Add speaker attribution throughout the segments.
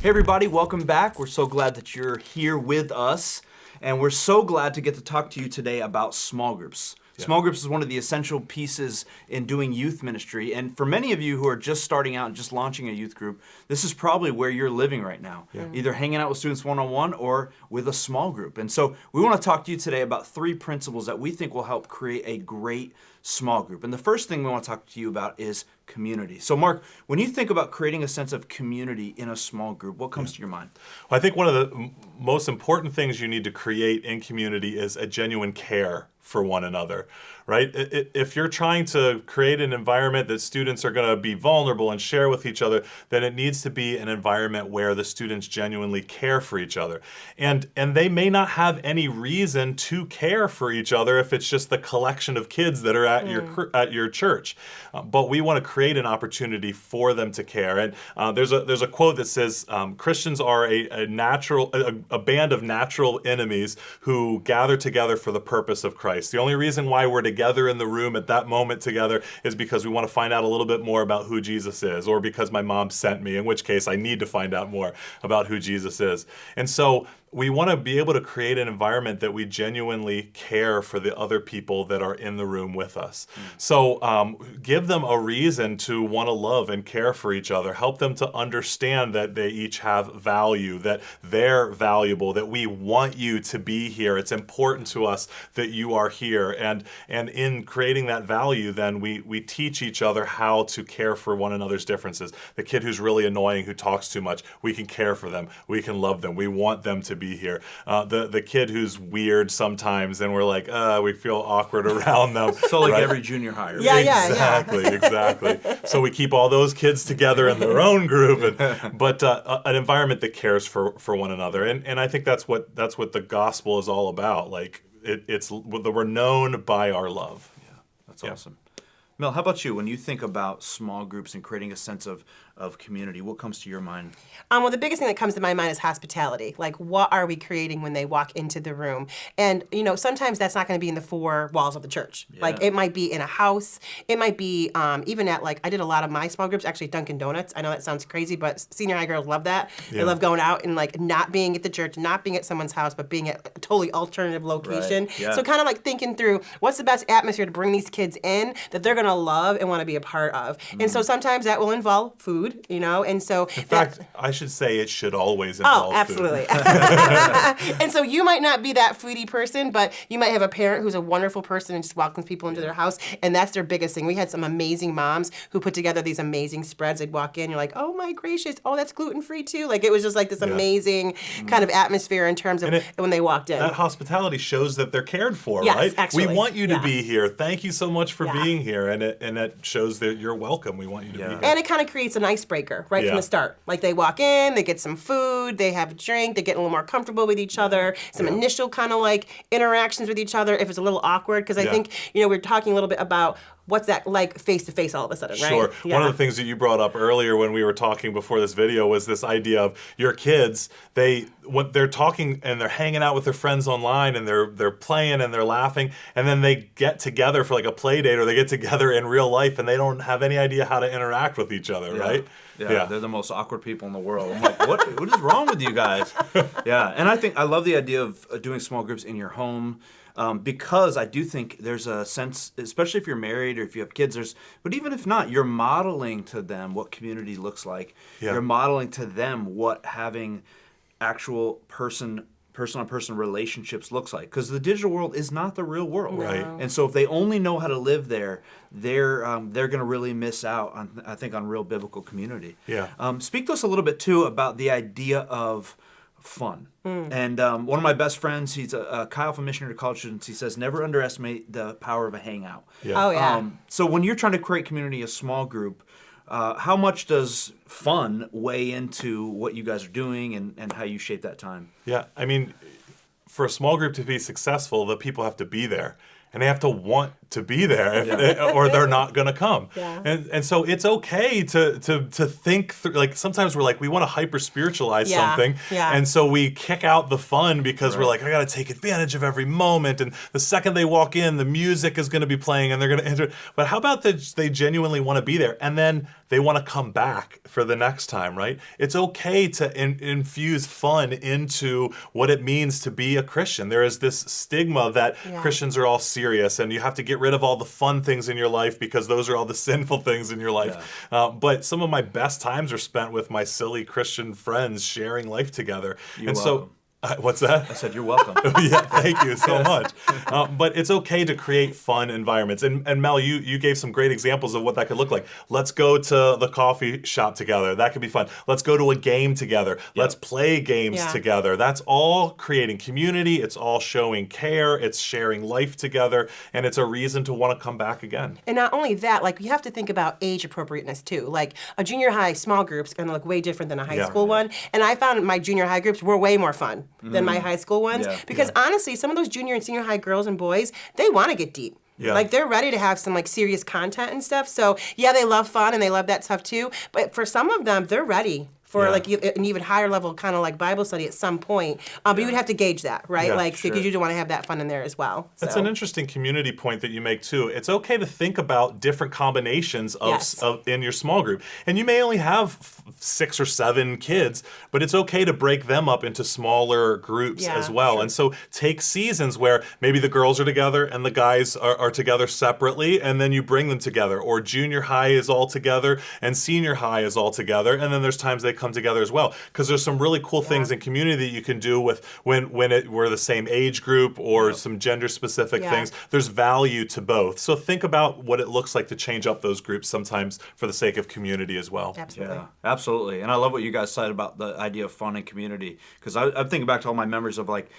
Speaker 1: Hey everybody, welcome back. We're so glad that you're here with us, and we're so glad to get to talk to you today about small groups. Yeah. Small groups is one of the essential pieces in doing youth ministry, and for many of you who are just starting out and just launching a youth group, this is probably where you're living right now, either hanging out with students one-on-one or with a small group. And so we want to talk to you today about 3 principles that we think will help create a great small group. And the first thing we want to talk to you about is community. So Mark, when you think about creating a sense of community in a small group, what comes to your mind?
Speaker 2: Well, I think one of the most important things you need to create in community is a genuine care for one another, right? If you're trying to create an environment that students are going to be vulnerable and share with each other, then it needs to be an environment where the students genuinely care for each other. And they may not have any reason to care for each other if it's just the collection of kids that are at your church. But we want to create an opportunity for them to care. And there's a quote that says, Christians are a band of natural enemies who gather together for the purpose of Christ. The only reason why we're together in the room at that moment together is because we want to find out a little bit more about who Jesus is, or because my mom sent me, in which case I need to find out more about who Jesus is. And so we want to be able to create an environment that we genuinely care for the other people that are in the room with us. So give them a reason to want to love and care for each other. Help them to understand that they each have value, that they're valuable, that we want you to be here. It's important to us that you are here. And in creating that value, then we teach each other how to care for one another's differences. The kid who's really annoying, who talks too much, we can care for them. We can love them. We want them to be here. The kid who's weird sometimes, and we're like, we feel awkward around them.
Speaker 1: So like every junior high.
Speaker 2: Right? Exactly. So we keep all those kids together in their own group, but an environment that cares for one another. And I think that's what the gospel is all about. Like it's we're known by our love.
Speaker 1: Yeah, that's awesome. Mel, how about you? When you think about small groups and creating a sense of community, what comes to your mind?
Speaker 3: Well, the biggest thing that comes to my mind is hospitality. Like, what are we creating when they walk into the room? And, sometimes that's not going to be in the 4 walls of the church. Yeah. Like, it might be in a house. It might be even at, I did a lot of my small groups, actually Dunkin' Donuts. I know that sounds crazy, but senior high girls love that. Yeah. They love going out and, not being at the church, not being at someone's house, but being at a totally alternative location. Right. Yeah. So kind of thinking through what's the best atmosphere to bring these kids in that they're going to love and want to be a part of. Mm-hmm. And so sometimes that will involve food. And so...
Speaker 2: In fact, I should say it should always involve
Speaker 3: absolutely.
Speaker 2: food.
Speaker 3: And so you might not be that foodie person, but you might have a parent who's a wonderful person and just welcomes people into their house, and that's their biggest thing. We had some amazing moms who put together these amazing spreads. They'd walk in, you're like, oh my gracious, that's gluten-free too. It was just this amazing kind of atmosphere in terms of when they walked in.
Speaker 2: That hospitality shows that they're cared for,
Speaker 3: yes,
Speaker 2: right?
Speaker 3: Actually.
Speaker 2: We want you to be here. Thank you so much for being here, and it shows that you're welcome. We want you to be here.
Speaker 3: And it kind of creates an icebreaker right from the start. They walk in, they get some food, they have a drink, they get a little more comfortable with each other, some initial kind of interactions with each other if it's a little awkward, because I think, we're talking a little bit about what's that like face-to-face all of a sudden, right?
Speaker 2: Sure. Yeah. One of the things that you brought up earlier when we were talking before this video was this idea of your kids, when they're talking and they're hanging out with their friends online and they're playing and they're laughing, and then they get together for a play date, or they get together in real life and they don't have any idea how to interact with each other, right?
Speaker 1: Yeah, they're the most awkward people in the world. I'm like, what is wrong with you guys? Yeah, and I love the idea of doing small groups in your home. Because I do think there's a sense, especially if you're married or if you have kids, but even if not, you're modeling to them what community looks like. Yeah. You're modeling to them what having actual person-on-person relationships looks like. Because the digital world is not the real world.
Speaker 2: Right.
Speaker 1: And so if they only know how to live there, they're going to really miss out on real biblical community.
Speaker 2: Yeah.
Speaker 1: Speak to us a little bit too about the idea of fun. And one of my best friends, he's a Chi Alpha missionary to college students. He says, never underestimate the power of a hangout.
Speaker 3: Yeah. Oh, yeah.
Speaker 1: So when you're trying to create community, a small group, how much does fun weigh into what you guys are doing and how you shape that time?
Speaker 2: Yeah, I mean, for a small group to be successful, the people have to be there. And they have to want to be there, or they're not going to come.
Speaker 3: Yeah.
Speaker 2: And so it's okay to think through. Like sometimes we're like we want to hyper spiritualize something, and so we kick out the fun because we're like, I got to take advantage of every moment. And the second they walk in, the music is going to be playing, and they're going to enter. But how about that they genuinely want to be there, and then they want to come back for the next time, right? It's okay to infuse fun into what it means to be a Christian. There is this stigma that Christians are all serious and you have to get rid of all the fun things in your life because those are all the sinful things in your life. But some of my best times are spent with my silly Christian friends sharing life together.
Speaker 1: You're welcome.
Speaker 2: What's that?
Speaker 1: I said you're welcome.
Speaker 2: Yeah, thank you so much. But it's okay to create fun environments. And Mel, you gave some great examples of what that could look like. Let's go to the coffee shop together. That could be fun. Let's go to a game together. Let's play games together. That's all creating community. It's all showing care. It's sharing life together. And it's a reason to want to come back again.
Speaker 3: And not only that, like you have to think about age appropriateness too. Like a junior high small group's going to look way different than a high school one. And I found my junior high groups were way more fun than my high school ones. Because honestly, some of those junior and senior high girls and boys, they want to get deep.
Speaker 2: Yeah.
Speaker 3: Like they're ready to have some like serious content and stuff. So yeah, they love fun and they love that stuff too. But for some of them, they're ready for like an even higher level kind of like Bible study at some point. But you would have to gauge that, right? Like, so because you do want to have that fun in there as well.
Speaker 2: That's an interesting community point that you make too. It's okay to think about different combinations of in your small group. And you may only have 6 or 7 kids, but it's okay to break them up into smaller groups as well. Sure. And so take seasons where maybe the girls are together and the guys are together separately, and then you bring them together. Or junior high is all together and senior high is all together. And then there's times they come together as well, because there's some really cool things in community that you can do with when we're the same age group or some gender specific things. There's value to both. So think about what it looks like to change up those groups sometimes for the sake of community as well.
Speaker 3: Absolutely.
Speaker 1: Yeah, absolutely. And I love what you guys said about the idea of fun and community, because I'm thinking back to all my memories of like,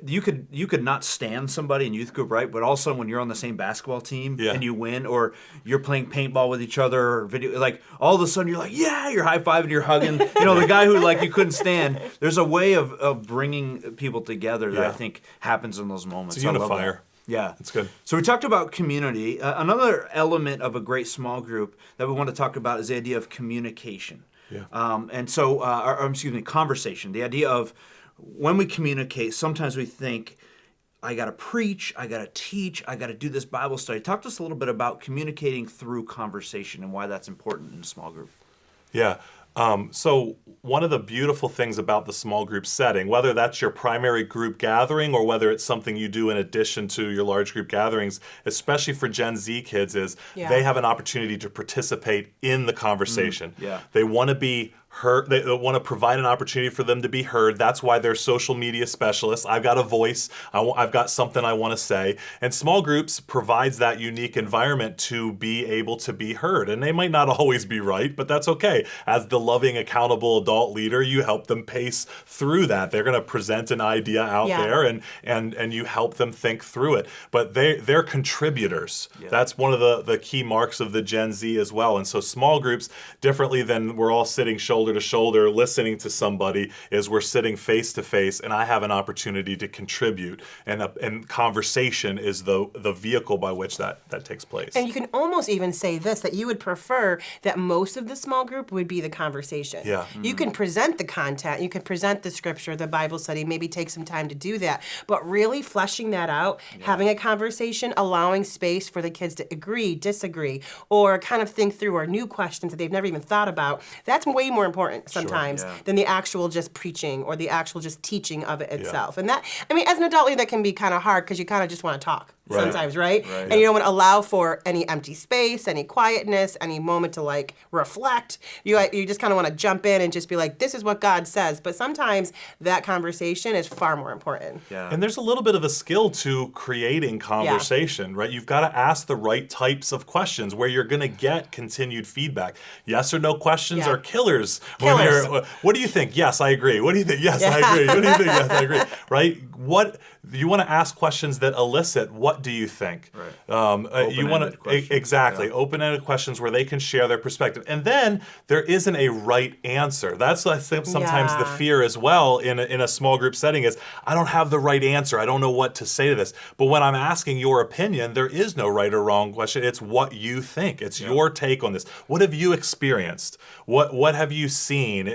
Speaker 1: you could not stand somebody in youth group, right? But all of a sudden, when you're on the same basketball team and you win, or you're playing paintball with each other, or video, like all of a sudden you're like, you're high fiving, you're hugging. The guy who like you couldn't stand. There's a way of bringing people together that I think happens in those moments.
Speaker 2: It's a unifier.
Speaker 1: Yeah,
Speaker 2: it's good.
Speaker 1: So we talked about community. Another element of a great small group that we want to talk about is the idea of communication.
Speaker 2: Yeah.
Speaker 1: Conversation. The idea of when we communicate, sometimes we think, I got to preach, I got to teach, I got to do this Bible study. Talk to us a little bit about communicating through conversation and why that's important in a small group.
Speaker 2: Yeah. So one of the beautiful things about the small group setting, whether that's your primary group gathering or whether it's something you do in addition to your large group gatherings, especially for Gen Z kids, is they have an opportunity to participate in the conversation. They want to be heard. They want to provide an opportunity for them to be heard. That's why they're social media specialists. I've got a voice. I've got something I want to say. And small groups provides that unique environment to be able to be heard. And they might not always be right, but that's okay. As the loving, accountable adult leader, you help them pace through that. They're going to present an idea out there, and you help them think through it. But they're contributors. That's one of the key marks of the Gen Z as well. And so small groups, differently than we're all sitting shoulder to shoulder listening to somebody, is we're sitting face to face and I have an opportunity to contribute, and conversation is the vehicle by which that takes place.
Speaker 3: And you can almost even say this, that you would prefer that most of the small group would be the conversation.
Speaker 2: Yeah.
Speaker 3: You can present the content, you can present the scripture, the Bible study, maybe take some time to do that, but really fleshing that out, having a conversation, allowing space for the kids to agree, disagree, or kind of think through, or new questions that they've never even thought about, that's way more important sometimes than the actual just preaching or the actual just teaching of it itself. And that, I mean, as an adult leader, that can be kind of hard because you kind of just want to talk sometimes, right? And you don't want to allow for any empty space, any quietness, any moment to like reflect. You just kind of want to jump in and just be like, this is what God says. But sometimes that conversation is far more important.
Speaker 2: And there's a little bit of a skill to creating conversation, right? You've got to ask the right types of questions where you're going to get continued feedback. Yes or no questions are killers. What do you think? Yes, I agree. What do you think? Yes, I agree. What do you think? Yes, I agree. Right? You want to ask questions that elicit, what do you think?
Speaker 1: Right.
Speaker 2: You want
Speaker 1: Open-ended questions.
Speaker 2: exactly, open-ended questions where they can share their perspective. And then there isn't a right answer. That's, I think, sometimes the
Speaker 3: Yeah.
Speaker 2: fear as well in a small group setting is, I don't have the right answer. I don't know what to say to this. But when I'm asking your opinion, there is no right or wrong question. It's what you think. It's your take on this. What have you experienced? What have you seen?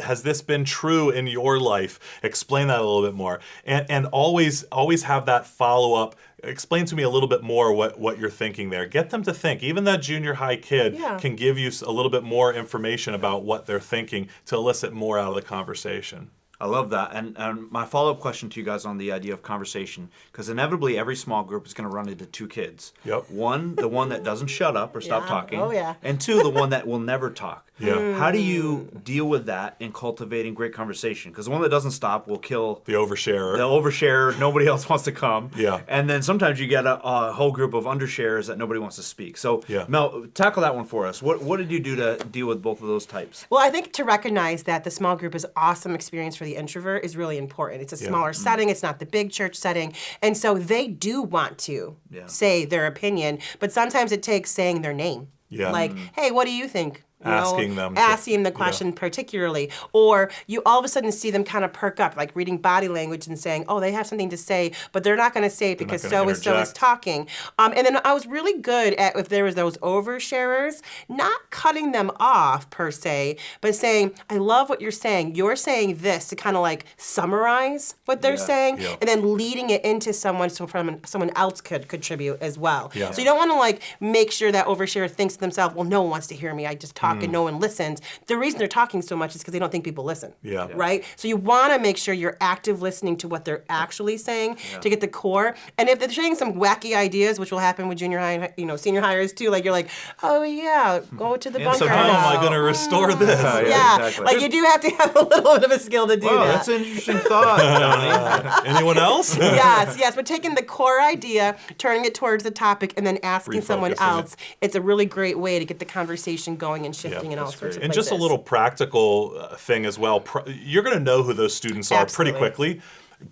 Speaker 2: Has this been true in your life? Explain that a little bit more. And always have that follow-up. Explain to me a little bit more what you're thinking there. Get them to think. Even that junior high kid
Speaker 3: Yeah.
Speaker 2: can give you a little bit more information about what they're thinking to elicit more out of the conversation.
Speaker 1: I love that. And my follow-up question to you guys on the idea of conversation, because inevitably every small group is going to run into two kids.
Speaker 2: Yep.
Speaker 1: One, the one that doesn't shut up or stop
Speaker 3: Yeah.
Speaker 1: talking.
Speaker 3: Oh, yeah.
Speaker 1: And two, the one that will never talk.
Speaker 2: Yeah.
Speaker 1: How do you deal with that in cultivating great conversation? Because the one that doesn't stop will kill
Speaker 2: The oversharer.
Speaker 1: the overshare. Nobody else wants to come.
Speaker 2: Yeah.
Speaker 1: And then sometimes you get a whole group of undershares that nobody wants to speak. So,
Speaker 2: Yeah.
Speaker 1: Mel, tackle that one for us. What did you do to deal with both of those types?
Speaker 3: Well, I think to recognize that the small group is an awesome experience for the introvert is really important. It's a smaller setting. It's not the big church setting. And so they do want to say their opinion, but sometimes it takes saying their name.
Speaker 2: Yeah.
Speaker 3: Like, hey, what do you think? You
Speaker 2: Asking them to-
Speaker 3: asking the question particularly, or you all of a sudden see them kind of perk up, like reading body language and saying, "Oh, they have something to say," but they're not going to say it because
Speaker 2: gonna
Speaker 3: so and so is
Speaker 2: interject.
Speaker 3: talking. And then I was really good at, if there was those oversharers, not cutting them off per se, but saying, "I love what you're saying. You're saying this," to kind of like summarize what they're saying,
Speaker 2: Yeah.
Speaker 3: and then leading it into someone so someone else could contribute as well.
Speaker 2: Yeah.
Speaker 3: So you don't want to like make sure that oversharer thinks to themselves, "Well, no one wants to hear me. I just talk and no one listens." The reason they're talking so much is because they don't think people listen.
Speaker 2: Yeah.
Speaker 3: Right? So you want to make sure you're active listening to what they're actually saying to get the core. And if they're saying some wacky ideas, which will happen with junior high, senior hires too, like you're like, "Oh yeah, go to the bunker."
Speaker 1: so
Speaker 2: How am I
Speaker 3: now."
Speaker 2: going to restore this?
Speaker 3: Yeah,
Speaker 1: exactly.
Speaker 3: like you do have to have a little bit of a skill to do
Speaker 1: Wow,
Speaker 3: that.
Speaker 1: that's an interesting thought, Johnny.
Speaker 2: Anyone else?
Speaker 3: Yes, but taking the core idea, turning it towards the topic, and then asking someone
Speaker 2: Refocusing it.
Speaker 3: else, it's a really great way to get the conversation going and shifting in all sorts of
Speaker 2: And just a
Speaker 3: places.
Speaker 2: little practical thing as well. You're going to know who those students are pretty
Speaker 3: Absolutely.
Speaker 2: quickly.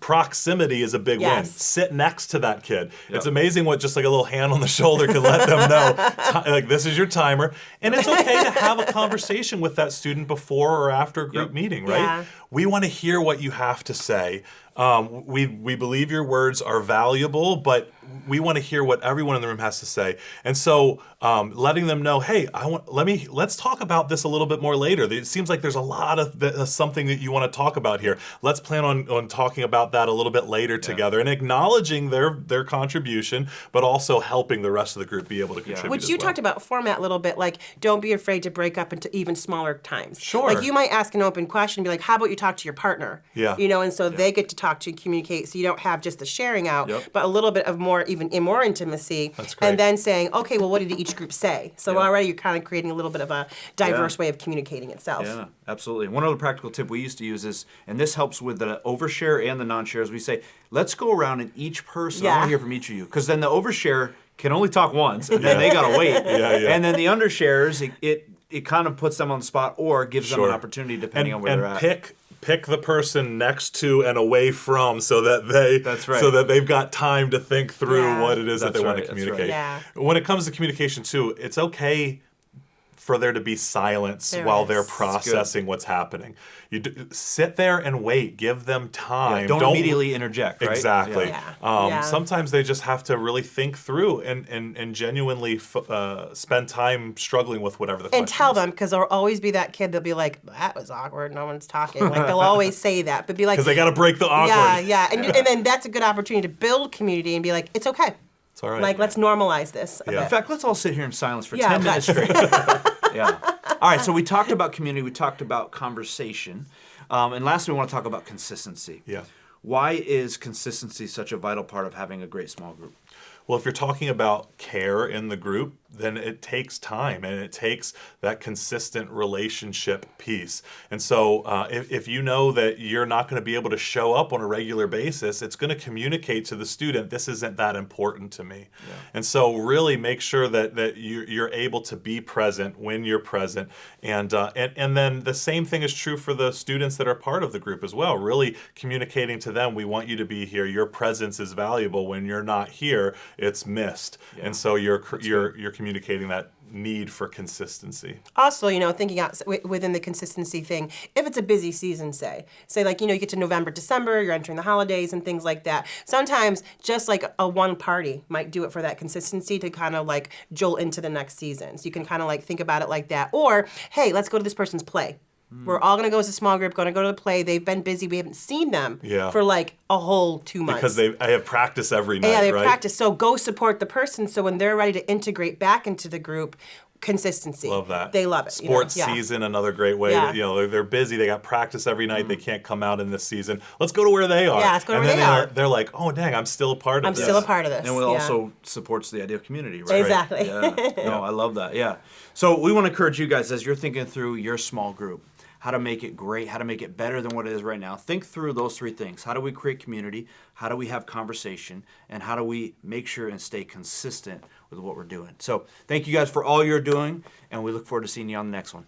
Speaker 2: Proximity is a big win.
Speaker 3: Yes.
Speaker 2: Sit next to that kid. It's amazing what just like a little hand on the shoulder can let them know, like, this is your timer. And it's okay to have a conversation with that student before or after a group meeting, right?
Speaker 3: Yeah.
Speaker 2: We want to hear what you have to say. We believe your words are valuable, but we want to hear what everyone in the room has to say. And so letting them know, hey, let's talk about this a little bit more later. It seems like there's a lot of something that you want to talk about here. Let's plan on talking about that a little bit later together, and acknowledging their contribution, but also helping the rest of the group be able to contribute.
Speaker 3: Which
Speaker 2: as
Speaker 3: you
Speaker 2: well.
Speaker 3: talked about format a little bit, like don't be afraid to break up into even smaller times.
Speaker 2: Sure.
Speaker 3: Like you might ask an open question, be like, how about you talk to your partner?
Speaker 2: Yeah.
Speaker 3: And so they get to talk to you, communicate, so you don't have just the sharing out,
Speaker 1: Yep.
Speaker 3: but a little bit of more intimacy.
Speaker 2: That's great.
Speaker 3: And then saying, okay, well, what did each group say? So
Speaker 1: Yep.
Speaker 3: already you're kind of creating a little bit of a diverse way of communicating itself.
Speaker 1: Yeah, absolutely. One other practical tip we used to use is, and this helps with the overshare and the non-shares, we say, let's go around and each person, I want
Speaker 3: Yeah.
Speaker 1: to hear from each of you. Because then the overshare can only talk once, and then they got to wait.
Speaker 2: Yeah.
Speaker 1: And then the undershares, it kind of puts them on the spot or gives them an
Speaker 2: Sure.
Speaker 1: opportunity depending on where they're at.
Speaker 2: Pick the person next to and away from, so that they've got time to think through
Speaker 3: Yeah.
Speaker 2: what it is that
Speaker 1: That's
Speaker 2: they want
Speaker 1: right,
Speaker 2: to
Speaker 1: that's
Speaker 2: communicate.
Speaker 3: right. Yeah.
Speaker 2: When it comes to communication too, it's okay for there to be silence
Speaker 3: There
Speaker 2: while
Speaker 3: is.
Speaker 2: they're
Speaker 3: It's good.
Speaker 2: processing what's happening. Sit there and wait. Give them time.
Speaker 1: Yeah, don't immediately interject, right?
Speaker 2: Exactly.
Speaker 3: Yeah. Yeah.
Speaker 2: Sometimes they just have to really think through and genuinely spend time struggling with whatever the question
Speaker 3: And tell
Speaker 2: is.
Speaker 3: them, because there'll always be that kid that'll be like, that was awkward, no one's talking. Like they'll always say that, but be like,
Speaker 2: Because they got to break the awkward.
Speaker 3: yeah. And then that's a good opportunity to build community and be like, it's okay.
Speaker 2: It's all right.
Speaker 3: Like, let's normalize this a
Speaker 2: Yeah.
Speaker 1: In
Speaker 3: bit.
Speaker 1: fact, let's all sit here in silence for
Speaker 3: Yeah,
Speaker 1: 10 minutes
Speaker 3: that's-
Speaker 1: straight. Yeah. All right, so we talked about community, we talked about conversation, and lastly, we want to talk about consistency.
Speaker 2: Yeah.
Speaker 1: Why is consistency such a vital part of having a great small group?
Speaker 2: Well, if you're talking about care in the group, then it takes time and it takes that consistent relationship piece. And so if you know that you're not going to be able to show up on a regular basis, it's going to communicate to the student, this isn't that important to me. Yeah. And so really make sure that you're able to be present when you're present. And then the same thing is true for the students that are part of the group as well. Really communicating to them, we want you to be here. Your presence is valuable. When you're not here, it's missed. Yeah. And so you're communicating that need for consistency.
Speaker 3: Also, thinking out within the consistency thing, if it's a busy season, say like, you get to November, December, you're entering the holidays and things like that. Sometimes just like a one party might do it for that consistency to kind of like jolt into the next season. So you can kind of like think about it like that. Or, hey, let's go to this person's play. We're all going to go as a small group, going to go to the play. They've been busy. We haven't seen them for like a whole 2 months.
Speaker 2: Because I have practice every night,
Speaker 3: yeah, they have
Speaker 2: right?
Speaker 3: practice. So go support the person so when they're ready to integrate back into the group, consistency.
Speaker 2: Love that.
Speaker 3: They love it.
Speaker 2: Sports season, another great way.
Speaker 3: Yeah.
Speaker 2: They're busy. They got practice every night. They can't come out in this season. Let's go to where they are.
Speaker 3: Yeah, let's go to
Speaker 2: and
Speaker 3: where
Speaker 2: then
Speaker 3: they are.
Speaker 2: They're like, oh, dang, I'm still a part of this.
Speaker 3: I'm still a part of this.
Speaker 1: And it also supports the idea of community, right?
Speaker 3: Exactly.
Speaker 1: Yeah. No, I love that. Yeah. So we want to encourage you guys as you're thinking through your small group, how to make it great, how to make it better than what it is right now. Think through those 3 things. How do we create community? How do we have conversation? And how do we make sure and stay consistent with what we're doing? So thank you guys for all you're doing, and we look forward to seeing you on the next one.